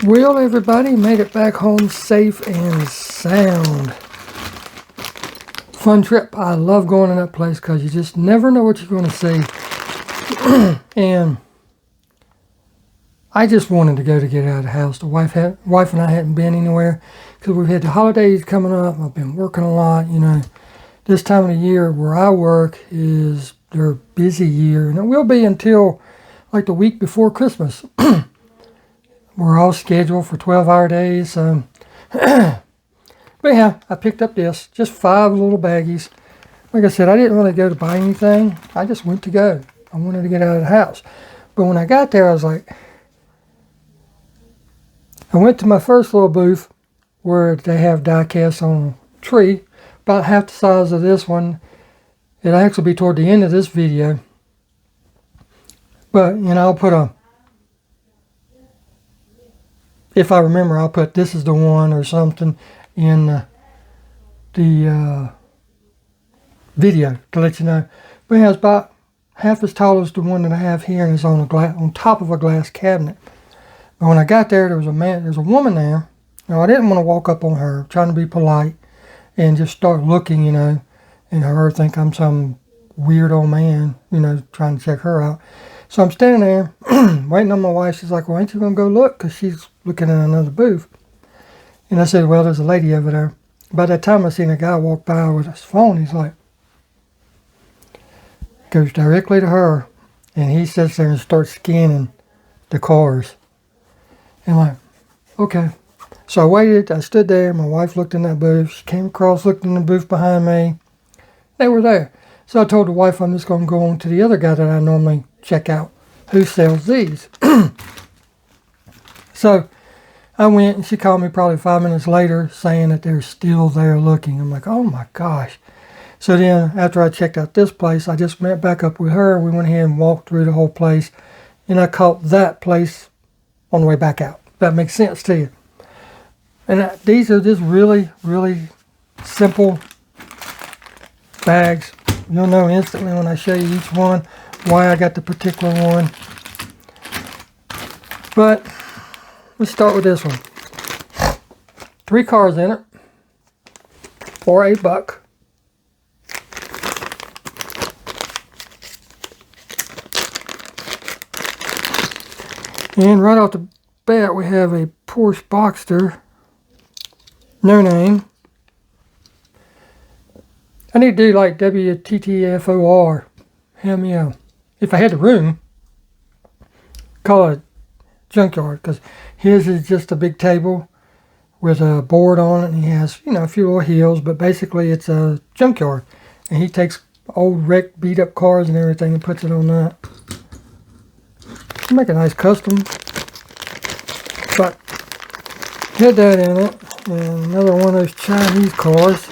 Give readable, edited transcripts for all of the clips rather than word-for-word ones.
Well, everybody made it back home safe and sound. Fun trip. I love going to that place because you just never know what you're going to see. And I just wanted to get out of the house. The wife and I hadn't been anywhere because we've had the holidays coming up. I've been working a lot. You know, this time of the year where I work is their busy year, and it will be until like the week before Christmas. We're all scheduled for 12-hour days. But yeah, I picked up this, just 5 little baggies. Like I said, I didn't really go to buy anything. I just went to go. I wanted to get out of the house. But when I got there, I was like, I went to my first little booth where they have die casts on a tree, about half the size of this one. It'll actually be toward the end of this video. But, you know, I'll put a, if I remember, I'll put this is the one or something in the video to let you know. But yeah, it's about half as tall as the one that I have here, and it's on on top of a glass cabinet. But when I got there, there's a woman there. Now, I didn't want to walk up on her, trying to be polite, and just start looking, you know, and her think I'm some weird old man, you know, trying to check her out. So I'm standing there, waiting on my wife. She's like, well, ain't you going to go look? Because she's looking at another booth. And I said, well, there's a lady over there. By that time, I seen a guy walk by with his phone. He's like, goes directly to her, and he sits there and starts scanning the cars. And I'm like, okay. So I waited. I stood there. My wife looked in that booth. She came across, looked in the booth behind me. They were there. So I told the wife I'm just going to go on to the other guy that I normally check out who sells these. So I went, and she called me probably 5 minutes later saying that they're still there looking. I'm like, oh my gosh. So then after I checked out this place, I just went back up with her. We went ahead and walked through the whole place, and I caught that place on the way back out. That makes sense to you. And these are just really, really simple bags. You'll know instantly when I show you each one why I got the particular one. But let's start with this one. 3 cars in it for $1. And right off the bat, we have a Porsche Boxster, no name. I need to do like WTTFOR. Hell yeah. If I had the room, call it junkyard, because his is just a big table with a board on it, and he has, you know, a few little hills, but basically it's a junkyard. And he takes old wrecked, beat up cars and everything and puts it on that. Make a nice custom, but had that in it. And another one of those Chinese cars.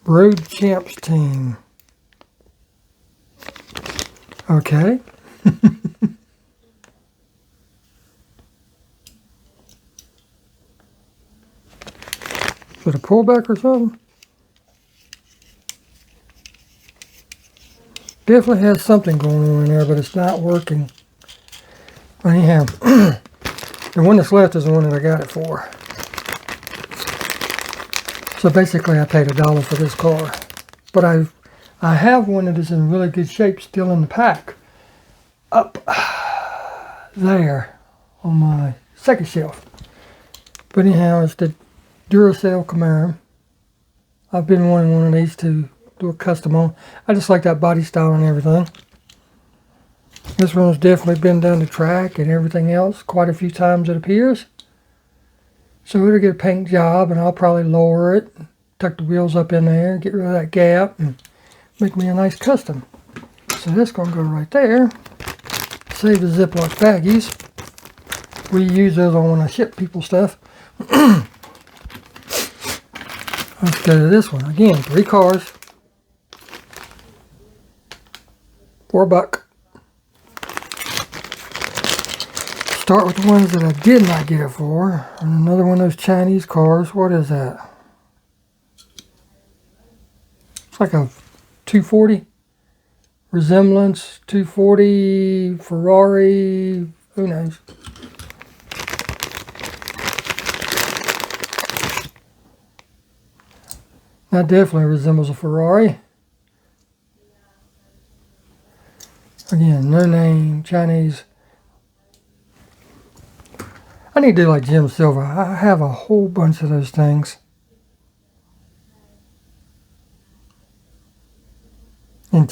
Road Champs team. Okay. Is it a pullback or something? Definitely has something going on in there, but it's not working. Anyhow, the one that's left is the one that I got it for. So basically, I paid $1 for this car. But I have one that is in really good shape still in the pack. Up there on my second shelf. But anyhow, it's the Duracell Camaro. I've been wanting one of these to do a custom on. I just like that body style and everything. This one's definitely been down the track and everything else quite a few times, it appears. So it'll get a paint job, and I'll probably lower it, tuck the wheels up in there, get rid of that gap, and make me a nice custom. So that's going to go right there. Save the Ziploc baggies. We use those on when I ship people stuff. Let's go to this one. Again, 3 cars. $4. Start with the ones that I did not get it for. And another one of those Chinese cars. What is that? It's like a 240. Resemblance, 240, Ferrari, who knows. That definitely resembles a Ferrari. Again, no name, Chinese. I need to do like Jim Silver. I have a whole bunch of those things. And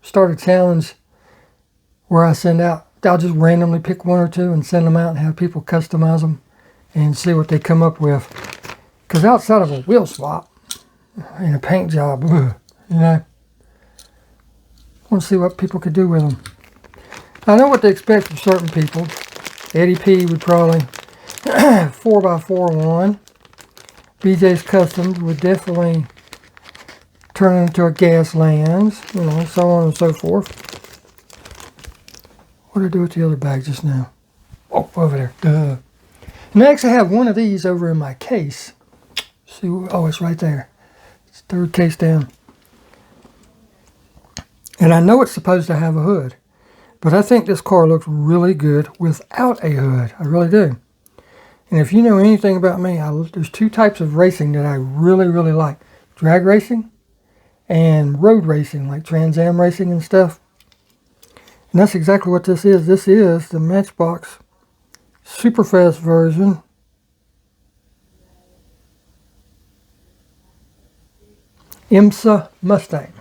start a challenge where I send out, I'll just randomly pick one or two and send them out and have people customize them and see what they come up with. Because outside of a wheel swap and a paint job, you know, I want to see what people could do with them. I know what to expect from certain people. Eddie P would probably 4x4 one. BJ's Customs would definitely turn it into a Gaslands, you know, so on and so forth. What did I do with the other bag just now? Oh, over there. Duh. And I actually have one of these over in my case. See, oh, it's right there. It's the third case down. And I know it's supposed to have a hood, but I think this car looks really good without a hood. I really do. And if you know anything about me, there's two types of racing that I really, really like. Drag racing and road racing, like Trans Am racing and stuff. And that's exactly what this is. This is the Matchbox Superfast version. IMSA Mustang.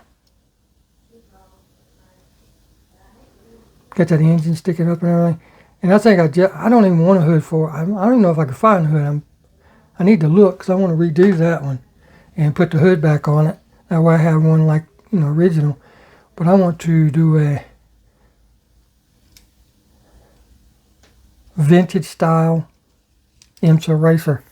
Got that engine sticking up and everything. And I think I don't even want a hood for it. I don't even know if I can find a hood. I need to look because I want to redo that one and put the hood back on it. That way I have one like, you know, original. But I want to do a vintage style IMSA racer.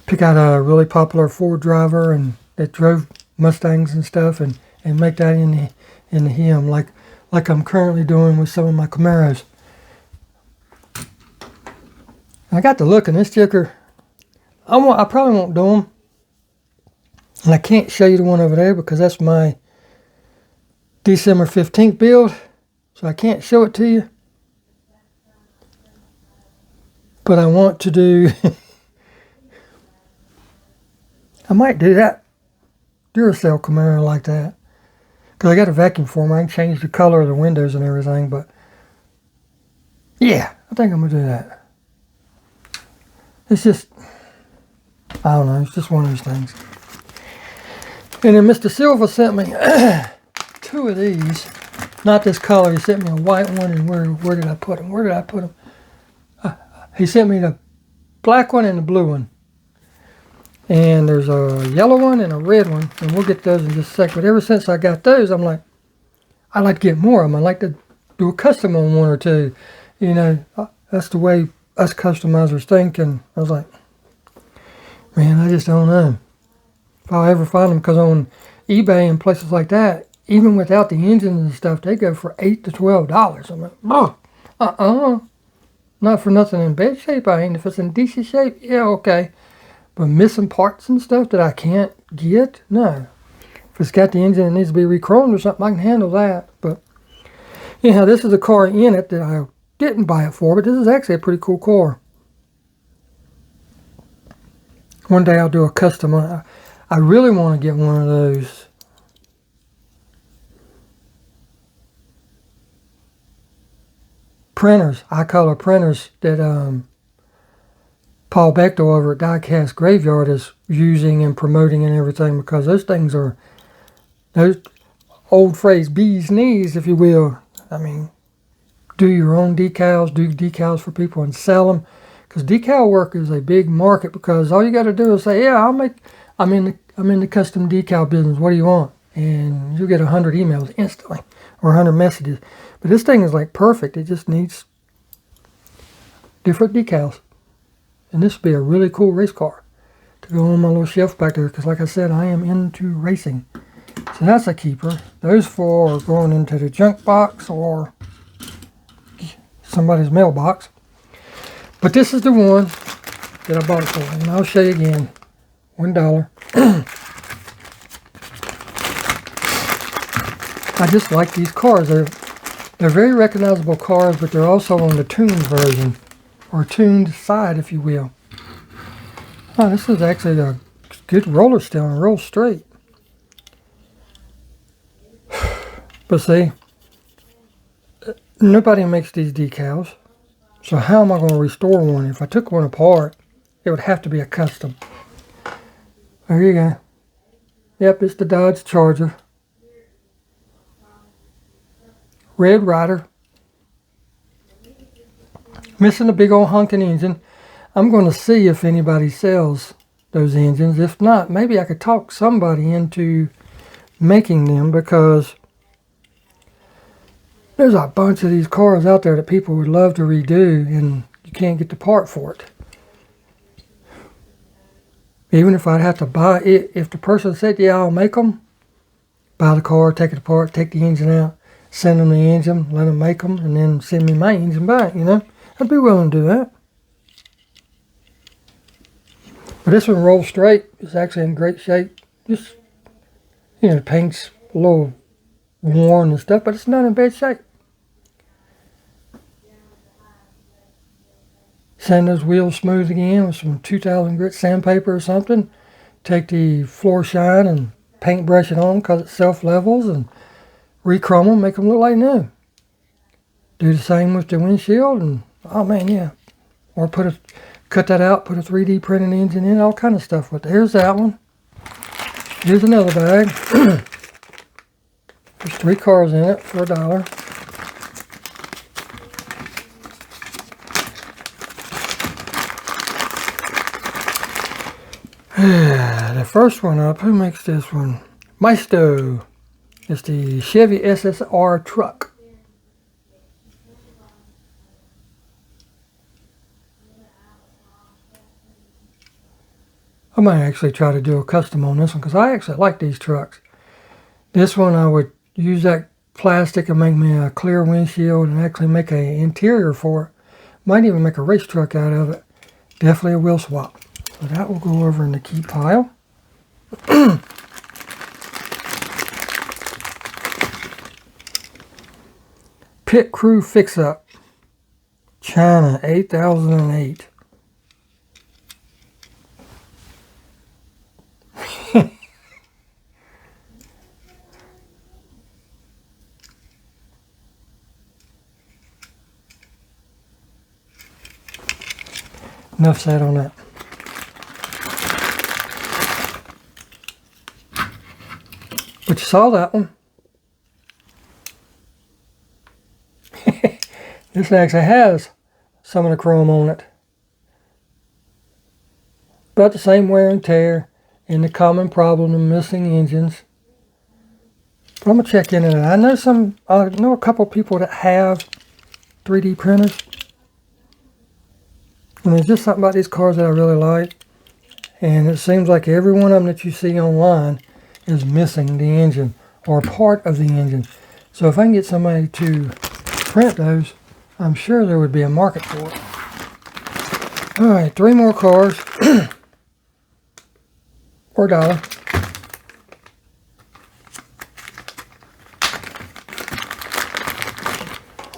Pick out a really popular Ford driver and that drove Mustangs and stuff and make that in the him like I'm currently doing with some of my Camaros. I got to look in this sticker. I probably won't do them. And I can't show you the one over there because that's my December 15th build. So I can't show it to you. But I want to do... I might do that Duracell Camaro like that. Because I got a vacuum former. I can change the color of the windows and everything. But yeah, I think I'm going to do that. It's just... I don't know. It's just one of those things. And then Mr. Silva sent me two of these. Not this color. He sent me a white one. And where did I put them? Where did I put them? He sent me the black one and the blue one. And there's a yellow one and a red one. And we'll get those in just a sec. But ever since I got those, I'm like, I'd like to get more of them. I'd like to do a custom on one or two. You know, that's the way us customizers think. And I was like, man, I just don't know if I'll ever find them. Because on eBay and places like that, even without the engines and stuff, they go for $8 to $12. I'm like, oh, not for nothing in bad shape. I ain't. If it's in decent shape, yeah, okay. But missing parts and stuff that I can't get, no. If it's got the engine that needs to be re-chromed or something, I can handle that. But yeah, this is a car in it that I didn't buy it for, but this is actually a pretty cool car. One day I'll do a custom on it. I really want to get one of those printers, iColor printers that Paul Bechtel over at Diecast Graveyard is using and promoting and everything, because those things are, those old phrase, bee's knees, if you will. I mean, do your own decals, do decals for people and sell them, because decal work is a big market, because all you got to do is say, yeah, I'm in the custom decal business, what do you want? And you'll get 100 emails instantly, or 100 messages. But this thing is like perfect. It just needs different decals. And this would be a really cool race car to go on my little shelf back there, because like I said, I am into racing. So that's a keeper. Those four are going into the junk box or somebody's mailbox. But this is the one that I bought it for. And I'll show you again. $1. I just like these cars. They're very recognizable cars, but they're also on the tuned version, or tuned side, if you will. Oh, this is actually a good roller steering, roll straight. But see, nobody makes these decals, so how am I going to restore one? If I took one apart, it would have to be a custom. There you go. Yep, it's the Dodge Charger. Red Ryder. Missing a big old honking engine. I'm going to see if anybody sells those engines. If not, maybe I could talk somebody into making them, because there's a bunch of these cars out there that people would love to redo, and you can't get the part for it. Even if I'd have to buy it, if the person said, yeah, I'll make them, buy the car, take it apart, take the engine out, send them the engine, let them make them, and then send me my engine back, you know. I'd be willing to do that. But this one rolls straight. It's actually in great shape. Just, you know, the paint's a little worn and stuff, but it's not in bad shape. Sand those wheels smooth again with some 2000 grit sandpaper or something. Take the floor shine and paintbrush it on because it self-levels, and re-chrome them, make them look like new. Do the same with the windshield, and oh man, yeah. Or cut that out, put a 3D printed engine in, all kind of stuff with it. Here's that one. Here's another bag. There's 3 cars in it for $1. The first one up, who makes this one? Maisto. It's the Chevy SSR truck. I might actually try to do a custom on this one, because I actually like these trucks. This one I would use that plastic and make me a clear windshield and actually make an interior for it. Might even make a race truck out of it. Definitely a wheel swap. So that will go over in the key pile. Pit Crew Fix-Up. China, 8008. Enough said on that. But you saw that one. This actually has some of the chrome on it. About the same wear and tear, and the common problem of missing engines. But I'm gonna check into that. I know a couple people that have 3D printers. And there's just something about these cars that I really like. And it seems like every one of them that you see online is missing the engine or part of the engine. So if I can get somebody to print those, I'm sure there would be a market for it. Alright, 3 more cars for $1.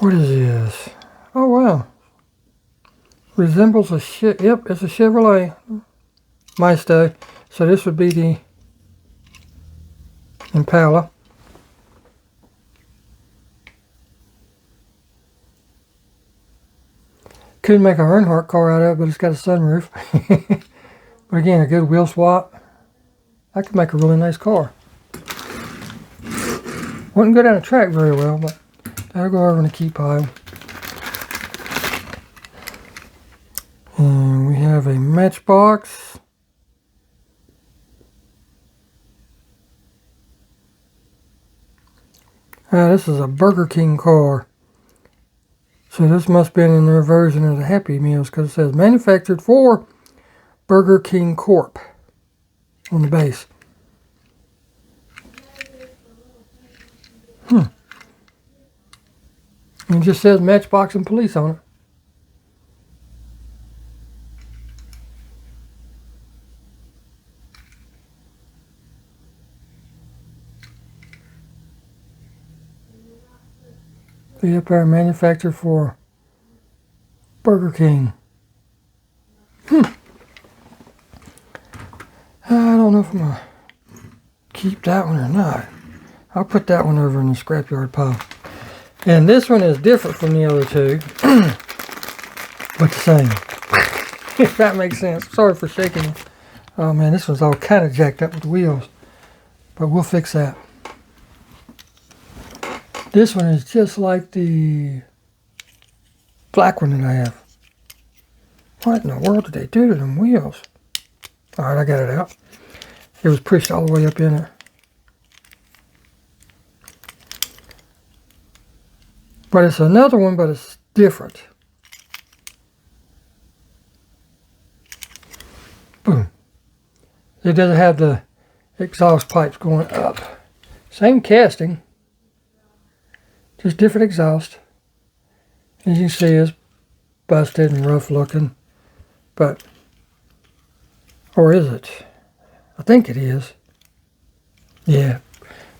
What is this? Oh wow. Resembles a yep, it's a Chevrolet Maisto. So this would be the Impala. Could make a Earnhardt car out of it, but it's got a sunroof. But again, a good wheel swap. I could make a really nice car. Wouldn't go down the track very well, but that'll go over in the key pile. And we have a Matchbox. This is a Burger King car. So this must have been in their version of the Happy Meals, because it says manufactured for Burger King Corp on the base. And it just says Matchbox and Police on it. be up there, manufactured for Burger King. I don't know if I'm going to keep that one or not. I'll put that one over in the scrapyard pile. And this one is different from the other two, but the same. If that makes sense. Sorry for shaking it. Oh man, this one's all kind of jacked up with the wheels, but we'll fix that. This one is just like the black one that I have. What in the world did they do to them wheels? Alright, I got it out. It was pushed all the way up in it. But it's another one, but it's different. Boom. It doesn't have the exhaust pipes going up. Same casting, just different exhaust. As you can see, it's busted and rough looking. But, or is it? I think it is. Yeah,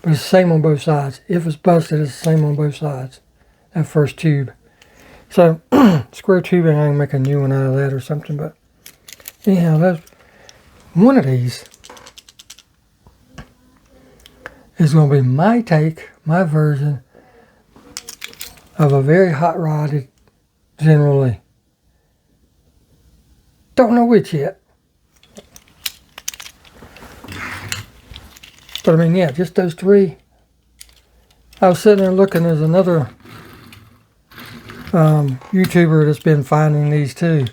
but it's the same on both sides. If it's busted, it's the same on both sides. That first tube. So, square tubing, I can make a new one out of that or something. But anyhow, that's one of these is going to be my take, my version of a very hot rodded General Lee. Don't know which yet. But I mean, yeah, just those three. I was sitting there looking, there's another YouTuber that's been finding these too.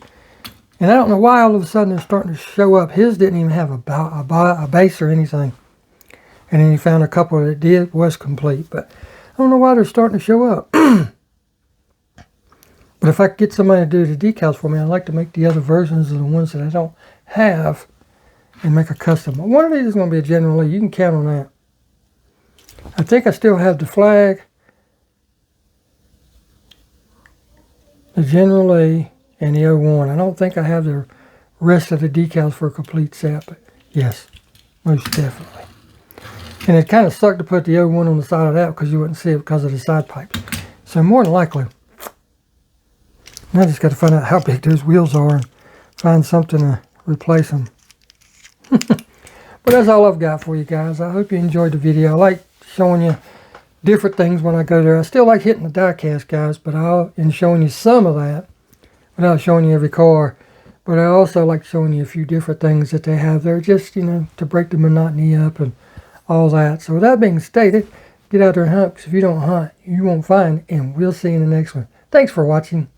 And I don't know why all of a sudden they're starting to show up. His didn't even have a base or anything. And then he found a couple that did, was complete. But I don't know why they're starting to show up. But if I could get somebody to do the decals for me, I'd like to make the other versions of the ones that I don't have and make a custom. One of these is going to be a General Lee. You can count on that. I think I still have the flag, the General Lee, and the 01. I don't think I have the rest of the decals for a complete set, but yes, most definitely. And it kind of sucked to put the 01 on the side of that because you wouldn't see it because of the side pipes. So more than likely, I just got to find out how big those wheels are and find something to replace them. But that's all I've got for you guys. I hope you enjoyed the video. I like showing you different things when I go there. I still like hitting the die cast, guys, but and showing you some of that without showing you every car. But I also like showing you a few different things that they have there, just, you know, to break the monotony up and all that. So with that being stated, get out there and hunt, because if you don't hunt, you won't find, and we'll see you in the next one. Thanks for watching.